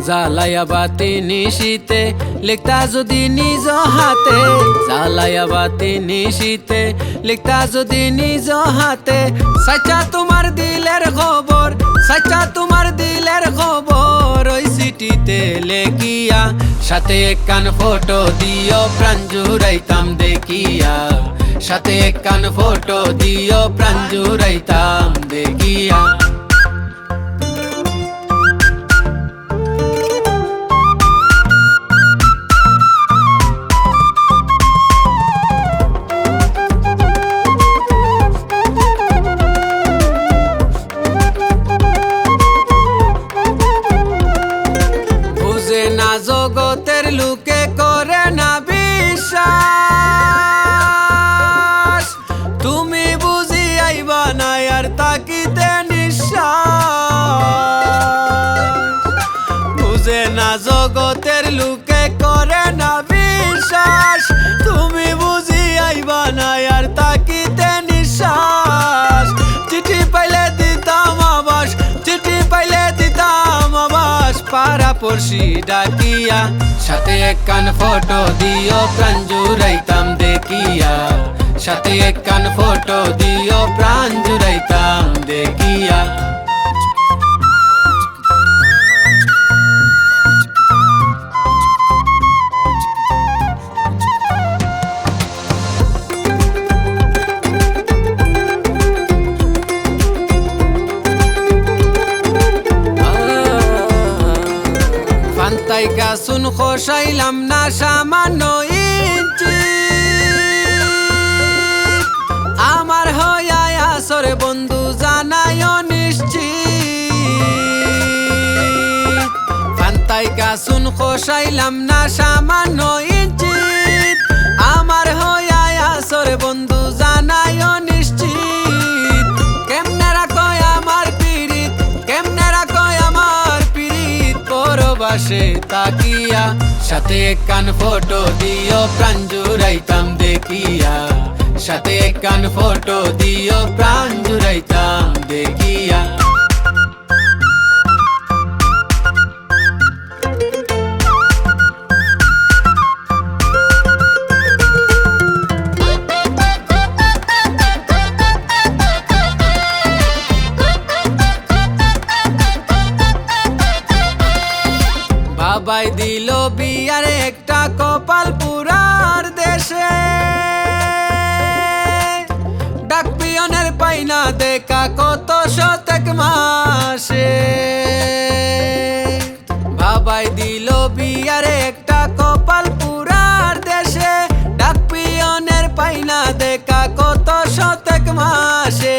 জ্বালায়া বাতি নিশিতে লিখতা যদি নিজ হাতে, জ্বালায়া বাতি নিশিতে লিখতা যদি নিজ হাতে, সাচ্চা তোমার দিলের খবর, সাচ্চা তোমার দিলের খবর ওই চিঠিতে লেখিয়া, সাথে একখান ফটো দিও প্রাণ জুড়াইতাম দেখিয়া, সাথে একখান ফটো দিও প্রাণ জুড়াইতাম দেখিয়া। না জগতের লোকে করে না বিশ্বাস, তুমি বুঝি আইবা না আর তাকিতে নিঃশ্বাস। বুঝে না জগতের লোকে করে না বিশ্বাস, তুমি বুঝি আইবা না আর তাকিতে নিঃশ্বাস। চিঠি পাইলে দিতাম আবাস, চিঠি পাইলে দিতাম আবাস, পাড়া পড়শি ডাকিয়া, সাথে একখান ফটো দিও প্রাণ জুড়াইতাম দেখিয়া, সাথে একখান ফটো দিও প্রাণ জুড়াইতাম দেখিয়া। তাই গাছুন খসাইলাম না সামান্য ইঞ্চি, আমার হইয়া আসরে বন্ধু জানায় নিশ্চিত। ফান্তাই গাছুন খসাইলাম না সামান্য ইঞ্চি, আমার হইয়া আসরে বন্ধু জানায় নিশ্চিত। কেমনে রাখো আমার পিরিত, কেমনে রাখো আমার পিরিত, পরবাসে তাকিয়া, সাথে একখান ফটো দিও প্রাণ জুড়াইতাম দেখিয়া, সাথে একখান ফটো দিও প্রাণ জুড়াইতাম দেখিয়া। বাবাই দিল বিয়ার একটা কপাল পুরার দেশে, ডাক পিয়নের পাইনা দেখা কত শতক মাসে। বাবাই দিল বিয়ার একটা কপাল পুরার দেশে, ডাক পিয়নের পাইনা দেখা কত শতক মাসে।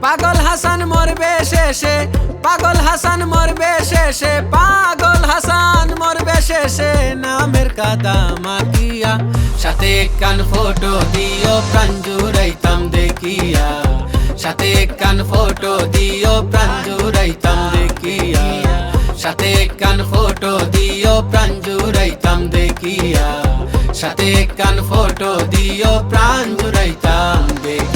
পাগল হাসান মরবে শেষে, পাগল হাসান মরবে শেষে, পাগল হাসান মরবে শেষে, নামের কাদা মাখিয়া, সাথে একখান ফটো দিও প্রাণ জুড়াইতাম দেখিয়া, সাথে একখান ফটো দিও প্রাণ জুড়াইতাম দেখিয়া, সাথে একখান ফটো দিও প্রাণ জুড়াইতাম দেখিয়া, সাথে একখান ফটো দিও প্রাণ জুড়াইতাম দেখিয়া।